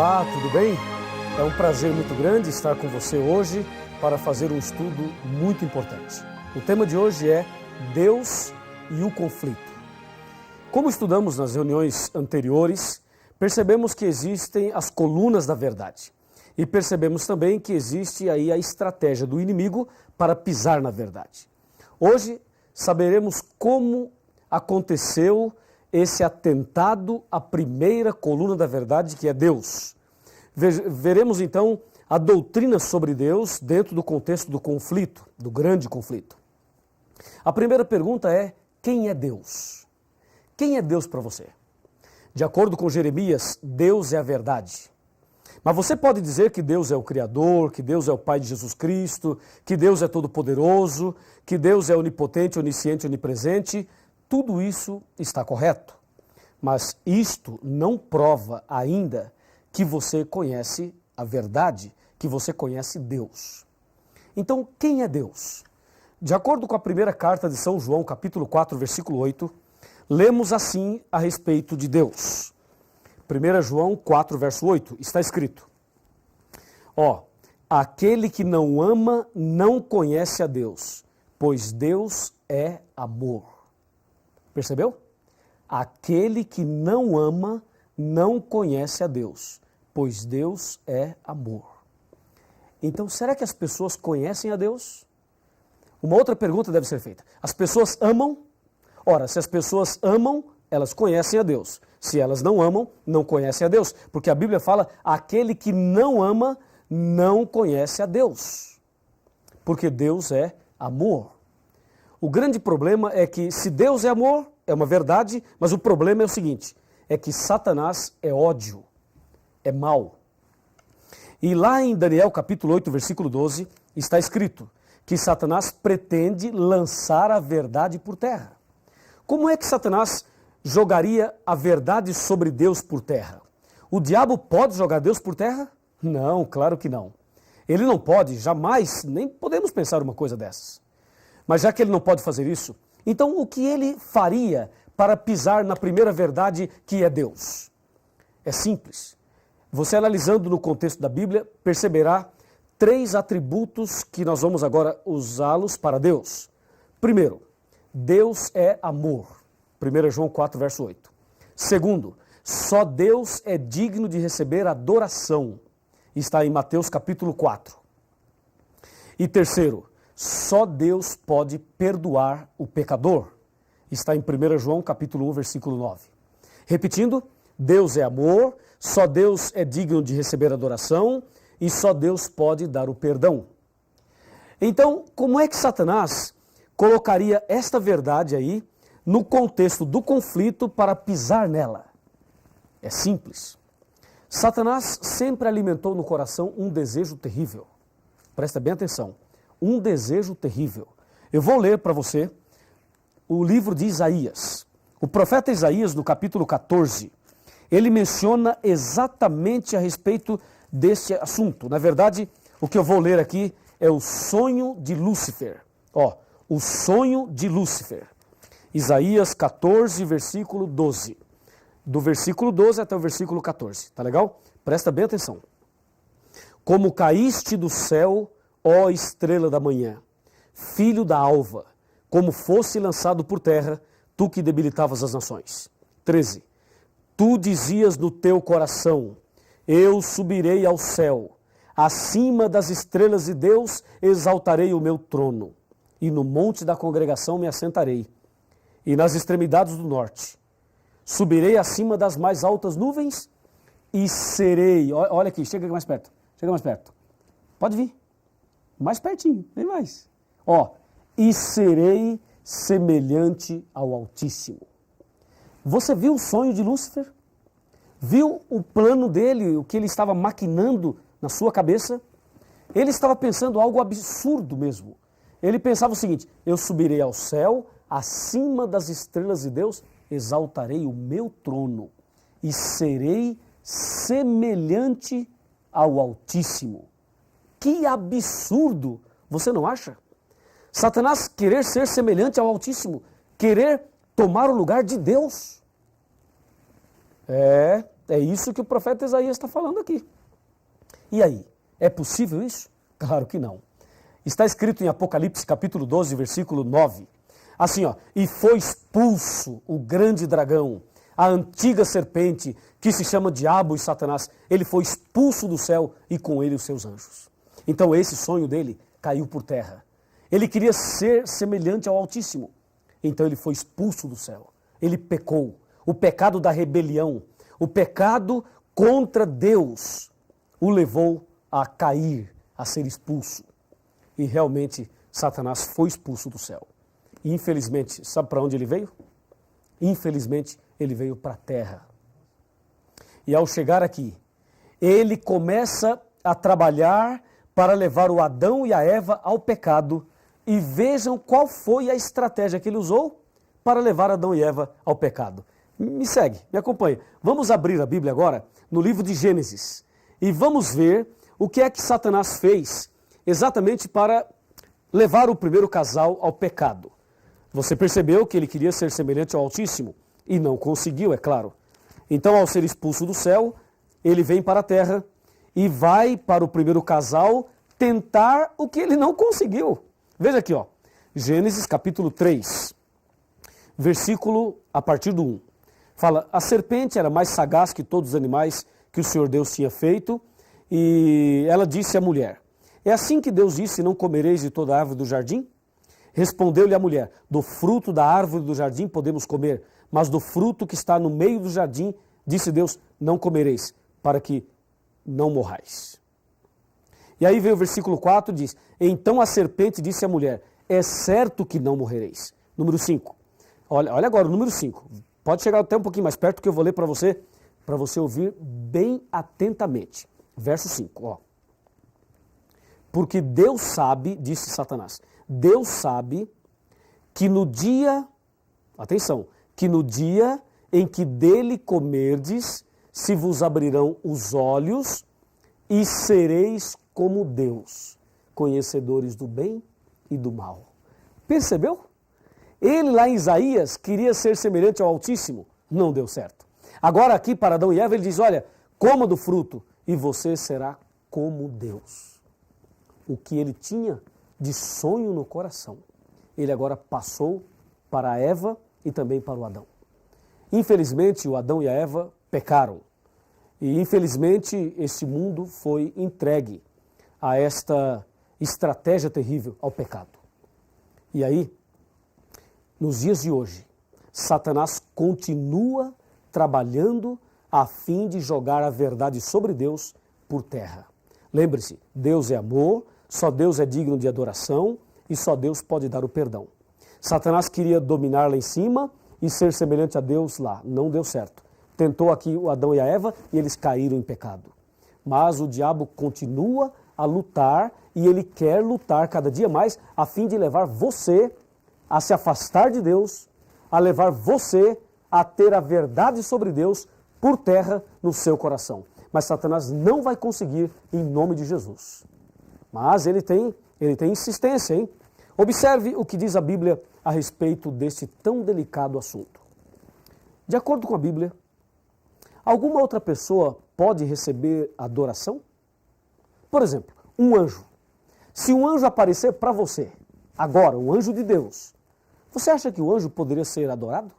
Olá, tudo bem? É um prazer muito grande estar com você hoje para fazer um estudo muito importante. O tema de hoje é Deus e o conflito. Como estudamos nas reuniões anteriores, percebemos que existem as colunas da verdade. E percebemos também que existe aí a estratégia do inimigo para pisar na verdade. Hoje saberemos como aconteceu esse atentado à primeira coluna da verdade, que é Deus. Veremos então a doutrina sobre Deus dentro do contexto do conflito, do grande conflito. A primeira pergunta é: quem é Deus? Quem é Deus para você? De acordo com Jeremias, Deus é a verdade. Mas você pode dizer que Deus é o Criador, que Deus é o Pai de Jesus Cristo, que Deus é todo-poderoso, que Deus é onipotente, onisciente, onipresente. Tudo isso está correto. Mas isto não prova ainda que você conhece a verdade, que você conhece Deus. Então, quem é Deus? De acordo com a primeira carta de São João, capítulo 4, versículo 8, lemos assim a respeito de Deus. 1 João 4, verso 8, está escrito: aquele que não ama não conhece a Deus, pois Deus é amor. Percebeu? Aquele que não ama não conhece a Deus, pois Deus é amor. Então, será que as pessoas conhecem a Deus? Uma outra pergunta deve ser feita. As pessoas amam? Ora, se as pessoas amam, elas conhecem a Deus. Se elas não amam, não conhecem a Deus. Porque a Bíblia fala, aquele que não ama, não conhece a Deus. Porque Deus é amor. O grande problema é que se Deus é amor, é uma verdade, mas o problema é o seguinte, é que Satanás é ódio, é mal. E lá em Daniel capítulo 8, versículo 12, está escrito que Satanás pretende lançar a verdade por terra. Como é que Satanás jogaria a verdade sobre Deus por terra? O diabo pode jogar Deus por terra? Não, claro que não. Ele não pode, jamais, nem podemos pensar uma coisa dessas. Mas já que ele não pode fazer isso, então o que ele faria para pisar na primeira verdade, que é Deus? É simples. Você analisando no contexto da Bíblia, perceberá 3 atributos que nós vamos agora usá-los para Deus. Primeiro, Deus é amor. 1 João 4, verso 8. Segundo, só Deus é digno de receber adoração. Está em Mateus capítulo 4. E terceiro, só Deus pode perdoar o pecador. Está em 1 João capítulo 1, versículo 9. Repetindo, Deus é amor, só Deus é digno de receber adoração e só Deus pode dar o perdão. Então, como é que Satanás colocaria esta verdade aí no contexto do conflito para pisar nela? É simples. Satanás sempre alimentou no coração um desejo terrível. Presta bem atenção. Um desejo terrível. Eu vou ler para você o livro de Isaías. O profeta Isaías, no capítulo 14, ele menciona exatamente a respeito deste assunto. Na verdade, o que eu vou ler aqui é o sonho de Lúcifer. O sonho de Lúcifer. Isaías 14, versículo 12. Do versículo 12 até o versículo 14. Tá legal? Presta bem atenção. Como caíste do céu, ó estrela da manhã, filho da alva, como fosse lançado por terra, tu que debilitavas as nações. 13. Tu dizias no teu coração, eu subirei ao céu, acima das estrelas de Deus exaltarei o meu trono, e no monte da congregação me assentarei, e nas extremidades do norte. Subirei acima das mais altas nuvens e serei... Olha aqui, chega mais perto, Pode vir. Mais pertinho, vem mais. E serei semelhante ao Altíssimo. Você viu o sonho de Lúcifer? Viu o plano dele, o que ele estava maquinando na sua cabeça? Ele estava pensando algo absurdo mesmo. Ele pensava o seguinte, eu subirei ao céu, acima das estrelas de Deus, exaltarei o meu trono e serei semelhante ao Altíssimo. Que absurdo, você não acha? Satanás querer ser semelhante ao Altíssimo, querer tomar o lugar de Deus. É isso que o profeta Isaías está falando aqui. E aí, é possível isso? Claro que não. Está escrito em Apocalipse capítulo 12, versículo 9. Assim, ó, e foi expulso o grande dragão, a antiga serpente, que se chama Diabo e Satanás. Ele foi expulso do céu e com ele os seus anjos. Então esse sonho dele caiu por terra. Ele queria ser semelhante ao Altíssimo. Então ele foi expulso do céu. Ele pecou. O pecado da rebelião, o pecado contra Deus, o levou a cair, a ser expulso. E realmente Satanás foi expulso do céu. E infelizmente, sabe para onde ele veio? Infelizmente, ele veio para a terra. E ao chegar aqui, ele começa a trabalhar para levar o Adão e a Eva ao pecado. E vejam qual foi a estratégia que ele usou para levar Adão e Eva ao pecado. Me segue, me acompanha. Vamos abrir a Bíblia agora no livro de Gênesis. E vamos ver o que é que Satanás fez exatamente para levar o primeiro casal ao pecado. Você percebeu que ele queria ser semelhante ao Altíssimo e não conseguiu, é claro. Então, ao ser expulso do céu, ele vem para a terra e vai para o primeiro casal tentar o que ele não conseguiu. Veja aqui, ó, Gênesis capítulo 3, versículo a partir do 1. Fala, a serpente era mais sagaz que todos os animais que o Senhor Deus tinha feito, e ela disse à mulher, é assim que Deus disse, não comereis de toda a árvore do jardim? Respondeu-lhe a mulher, do fruto da árvore do jardim podemos comer, mas do fruto que está no meio do jardim, disse Deus, não comereis, para que não morrais. E aí vem o versículo 4, diz, então a serpente disse à mulher, é certo que não morrereis. Número 5. Olha agora o número 5. Pode chegar até um pouquinho mais perto que eu vou ler para você ouvir bem atentamente. Verso 5, ó. Porque Deus sabe, disse Satanás, Deus sabe que no dia, atenção, que no dia em que dele comerdes, se vos abrirão os olhos e sereis como Deus, conhecedores do bem e do mal. Percebeu? Ele lá em Isaías queria ser semelhante ao Altíssimo, não deu certo. Agora aqui para Adão e Eva ele diz, olha, coma do fruto e você será como Deus. O que ele tinha de sonho no coração, ele agora passou para a Eva e também para o Adão. Infelizmente o Adão e a Eva pecaram e infelizmente esse mundo foi entregue a esta estratégia terrível, ao pecado. E aí, nos dias de hoje, Satanás continua trabalhando a fim de jogar a verdade sobre Deus por terra. Lembre-se, Deus é amor, só Deus é digno de adoração e só Deus pode dar o perdão. Satanás queria dominar lá em cima e ser semelhante a Deus lá, não deu certo. Tentou aqui o Adão e a Eva e eles caíram em pecado. Mas o diabo continua a lutar e ele quer lutar cada dia mais a fim de levar você a se afastar de Deus, a levar você a ter a verdade sobre Deus por terra no seu coração. Mas Satanás não vai conseguir em nome de Jesus. Mas ele tem insistência, hein? Observe o que diz a Bíblia a respeito desse tão delicado assunto. De acordo com a Bíblia, alguma outra pessoa pode receber adoração? Por exemplo, um anjo. Se um anjo aparecer para você, agora, um anjo de Deus, você acha que o anjo poderia ser adorado?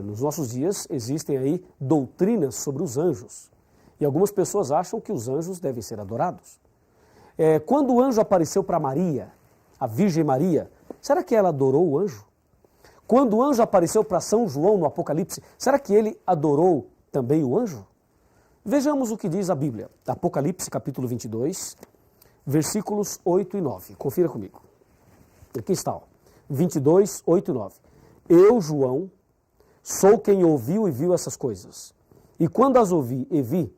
Nos nossos dias existem aí doutrinas sobre os anjos. E algumas pessoas acham que os anjos devem ser adorados. Quando o anjo apareceu para Maria, a Virgem Maria, será que ela adorou o anjo? Quando o anjo apareceu para São João no Apocalipse, será que ele adorou também o anjo? Vejamos o que diz a Bíblia. Apocalipse capítulo 22, versículos 8 e 9. Confira comigo. Aqui está, ó. 22, 8 e 9. Eu, João, sou quem ouviu e viu essas coisas. E quando as ouvi e vi,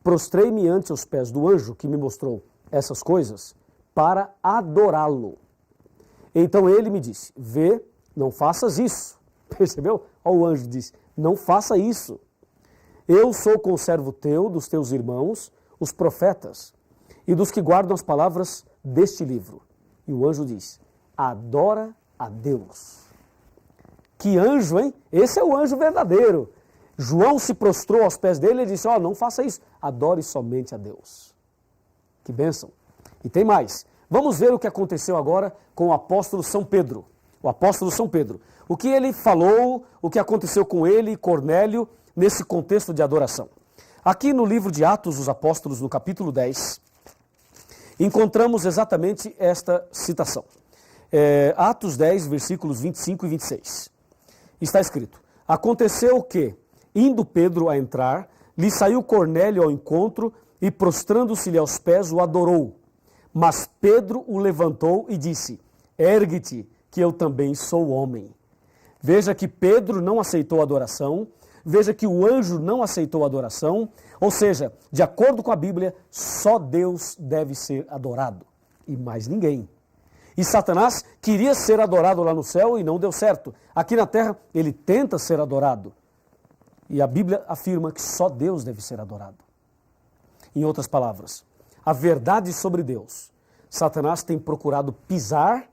prostrei-me ante os pés do anjo que me mostrou essas coisas para adorá-lo. Então ele me disse, vê, não faças isso. Percebeu? Olha o anjo disse, não faça isso. Eu sou conservo teu, dos teus irmãos, os profetas, e dos que guardam as palavras deste livro. E o anjo diz, adora a Deus. Que anjo, hein? Esse é o anjo verdadeiro. João se prostrou aos pés dele e disse, não faça isso, adore somente a Deus. Que bênção. E tem mais. Vamos ver o que aconteceu agora com o apóstolo São Pedro. O apóstolo São Pedro. O que ele falou, o que aconteceu com ele e Cornélio nesse contexto de adoração. Aqui no livro de Atos dos Apóstolos, no capítulo 10, encontramos exatamente esta citação. Atos 10, versículos 25 e 26. Está escrito, aconteceu que, indo Pedro a entrar, lhe saiu Cornélio ao encontro e, prostrando-se-lhe aos pés, o adorou. Mas Pedro o levantou e disse, ergue-te, que eu também sou homem. Veja que Pedro não aceitou a adoração, veja que o anjo não aceitou a adoração, ou seja, de acordo com a Bíblia, só Deus deve ser adorado, e mais ninguém. E Satanás queria ser adorado lá no céu e não deu certo. Aqui na terra, ele tenta ser adorado. E a Bíblia afirma que só Deus deve ser adorado. Em outras palavras, a verdade sobre Deus, Satanás tem procurado pisar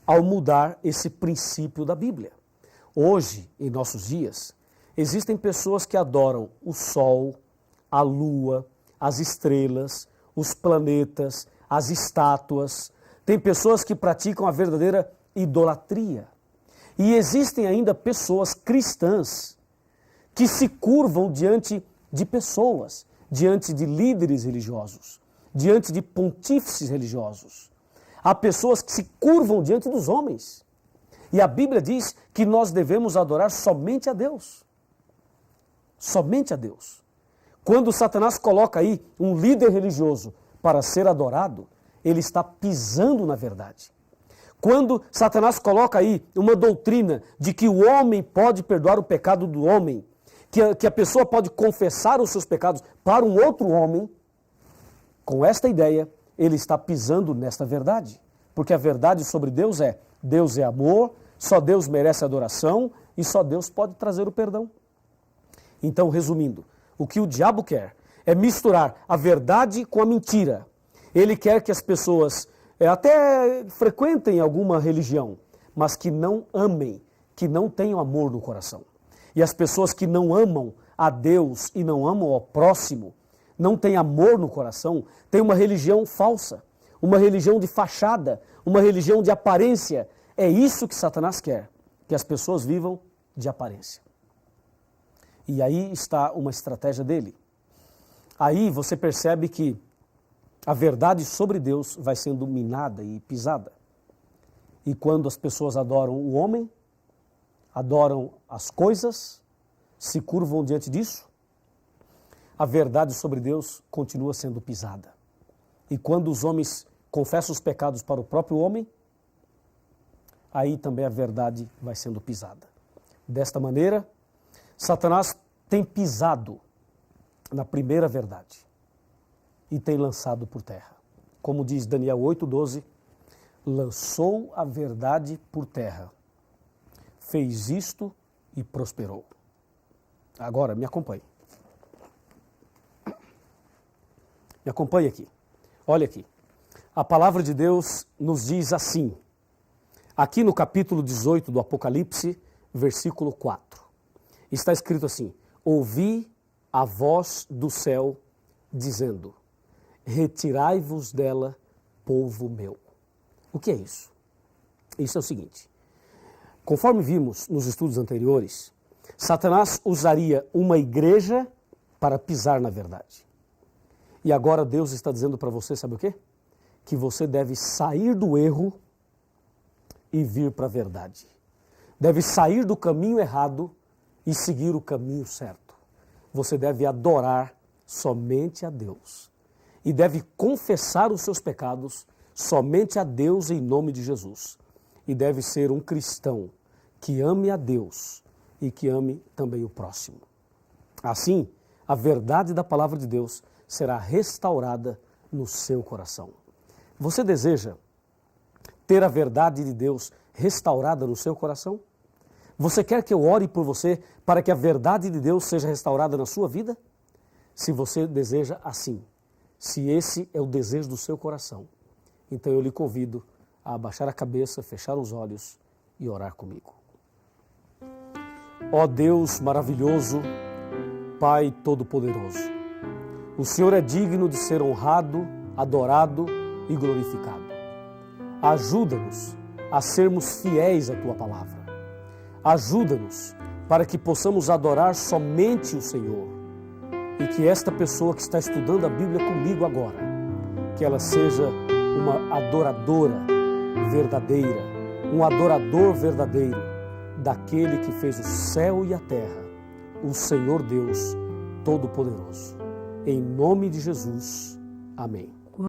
ao mudar esse princípio da Bíblia. Hoje, em nossos dias, existem pessoas que adoram o sol, a lua, as estrelas, os planetas, as estátuas. Tem pessoas que praticam a verdadeira idolatria. E existem ainda pessoas cristãs que se curvam diante de pessoas, diante de líderes religiosos, diante de pontífices religiosos. Há pessoas que se curvam diante dos homens. E a Bíblia diz que nós devemos adorar somente a Deus. Somente a Deus. Quando Satanás coloca aí um líder religioso para ser adorado, ele está pisando na verdade. Quando Satanás coloca aí uma doutrina de que o homem pode perdoar o pecado do homem, que a pessoa pode confessar os seus pecados para um outro homem, com esta ideia, ele está pisando nesta verdade. Porque a verdade sobre Deus é amor, só Deus merece adoração e só Deus pode trazer o perdão. Então, resumindo, o que o diabo quer é misturar a verdade com a mentira. Ele quer que as pessoas até frequentem alguma religião, mas que não amem, que não tenham amor no coração. E as pessoas que não amam a Deus e não amam ao próximo, não têm amor no coração, têm uma religião falsa, uma religião de fachada, uma religião de aparência. É isso que Satanás quer, que as pessoas vivam de aparência. E aí está uma estratégia dele. Aí você percebe que a verdade sobre Deus vai sendo minada e pisada. E quando as pessoas adoram o homem, adoram as coisas, se curvam diante disso, a verdade sobre Deus continua sendo pisada. E quando os homens confessam os pecados para o próprio homem, aí também a verdade vai sendo pisada. Desta maneira, Satanás tem pisado na primeira verdade e tem lançado por terra. Como diz Daniel 8,12, lançou a verdade por terra, fez isto e prosperou. Agora, me acompanhe. Me acompanhe aqui. Olha aqui. A palavra de Deus nos diz assim, aqui no capítulo 18 do Apocalipse, versículo 4. Está escrito assim, ouvi a voz do céu dizendo, retirai-vos dela, povo meu. O que é isso? Isso é o seguinte, conforme vimos nos estudos anteriores, Satanás usaria uma igreja para pisar na verdade. E agora Deus está dizendo para você, sabe o quê? Que você deve sair do erro e vir para a verdade. Deve sair do caminho errado e seguir o caminho certo. Você deve adorar somente a Deus. E deve confessar os seus pecados somente a Deus em nome de Jesus. E deve ser um cristão que ame a Deus e que ame também o próximo. Assim, a verdade da palavra de Deus será restaurada no seu coração. Você deseja ter a verdade de Deus restaurada no seu coração? Você quer que eu ore por você para que a verdade de Deus seja restaurada na sua vida? Se você deseja assim, se esse é o desejo do seu coração, então eu lhe convido a abaixar a cabeça, fechar os olhos e orar comigo. Ó Deus maravilhoso, Pai Todo-Poderoso, o Senhor é digno de ser honrado, adorado e glorificado. Ajuda-nos a sermos fiéis à Tua palavra. Ajuda-nos para que possamos adorar somente o Senhor e que esta pessoa que está estudando a Bíblia comigo agora, que ela seja uma adoradora verdadeira, um adorador verdadeiro daquele que fez o céu e a terra, o Senhor Deus Todo-Poderoso. Em nome de Jesus, amém.